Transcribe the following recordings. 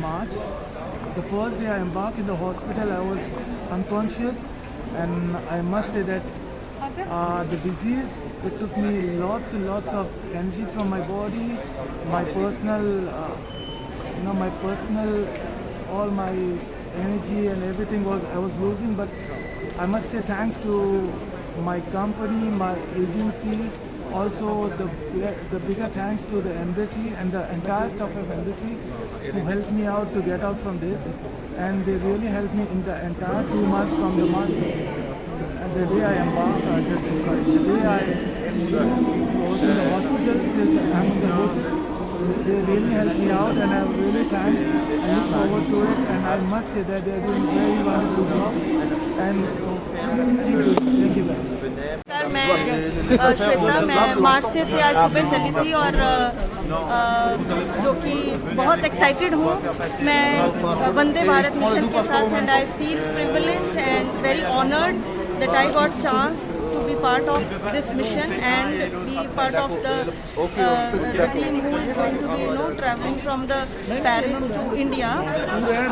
March. The first day I embarked in the hospital, I was unconscious, and I must say that the disease, it took me lots and lots of energy from my body, my personal, all my energy and everything I was losing. But I must say thanks to my company, my agency, also the bigger thanks to the embassy and the entire staff of embassy who helped me out to get out from this, and they really helped me in the entire 2 months from the month. The day I embarked, the day I was in the hospital till I'm in the book, they really helped me out, and I'm really thanks. I look forward to it, and I must say that they're doing very wonderful job. And thank you guys. मैं श्वेता, मैं मार्च से आज सुबह चली थी और जो कि बहुत एक्साइटेड हूँ मैं वंदे भारत मिशन के साथ, and I feel privileged and very honoured that I got chance to be part of this mission and be part of the team who is going to be traveling from the Paris to India.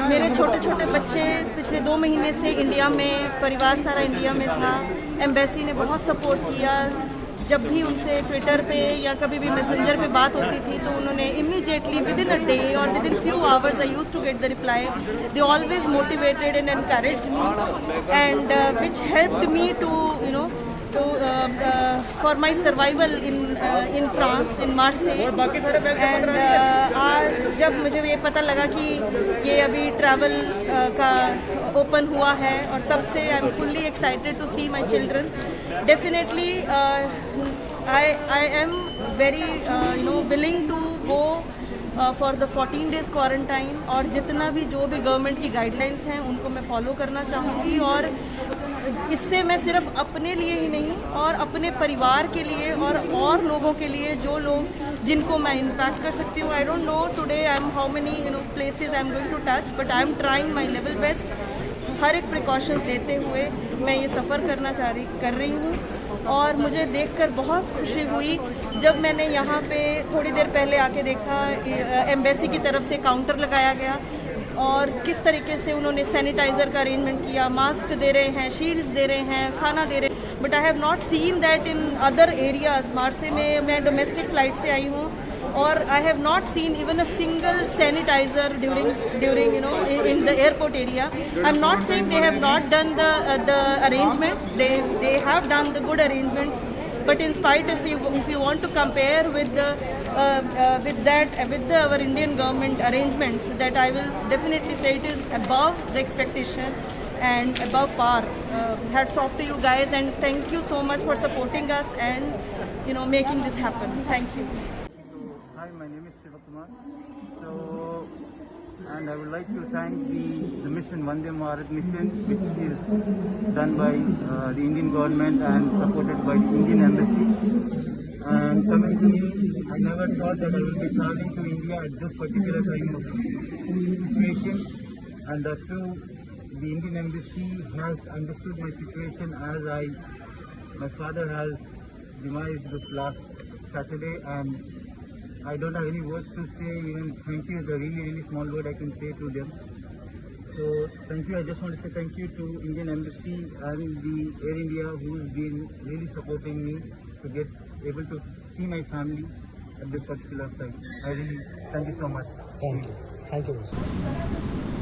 मेरे छोटे छोटे बच्चे पिछले 2 महीने से India में, परिवार सारा इंडिया में था. एम्बेसी ने बहुत सपोर्ट किया. जब भी उनसे ट्विटर पे या कभी भी मैसेंजर पे बात होती थी तो उन्होंने immediately within a day और within few hours I used to get the reply. They always motivated and encouraged me and which helped me to for my survival in France, in Marseille. And जब मुझे ये पता लगा कि ये अभी travel का ओपन हुआ है और तब से I am fully excited to see my children. Definitely I am very willing to go for the 14 days quarantine, और जितना भी जो भी गवर्नमेंट की गाइडलाइंस हैं उनको मैं फॉलो करना चाहूँगी. और इससे मैं सिर्फ अपने लिए ही नहीं और अपने परिवार के लिए और लोगों के लिए जो लोग जिनको मैं इम्पैक्ट कर सकती हूँ. I don't know today I am how many places I am going to touch, but I am trying my level best. हर एक प्रिकॉशंस लेते हुए मैं ये सफ़र कर रही हूँ. और मुझे देखकर बहुत खुशी हुई जब मैंने यहाँ पे थोड़ी देर पहले आके देखा एम्बेसी की तरफ से काउंटर लगाया गया और किस तरीके से उन्होंने सैनिटाइज़र का अरेंजमेंट किया, मास्क दे रहे हैं, शील्ड्स दे रहे हैं, खाना दे रहे हैं. But I have not seen that in other areas. मार्से में मैं डोमेस्टिक फ़्लाइट से आई हूँ और I have not seen even a single sanitizer during in the airport area. I'm not saying they have not done the arrangements. They have done the good arrangements. But in spite, if you want to compare with our Indian government arrangements, that I will definitely say it is above the expectation and above par. Hats off to you guys, and thank you so much for supporting us and making this happen. Thank you. Hi, my name is Shivakumar. And I would like to thank the mission, Vande Bharat mission, which is done by the Indian government and supported by the Indian embassy. And coming to me, I never thought that I will be traveling to India at this particular time of situation, and that too, the Indian embassy has understood my situation as my father has demised this last Saturday, and I don't have any words to say. Even thank you is a really, really small word I can say to them. So thank you. I just want to say thank you to Indian Embassy and the Air India, who's been really supporting me to get able to see my family at this particular time. I really thank you so much. Thank you. Thank you.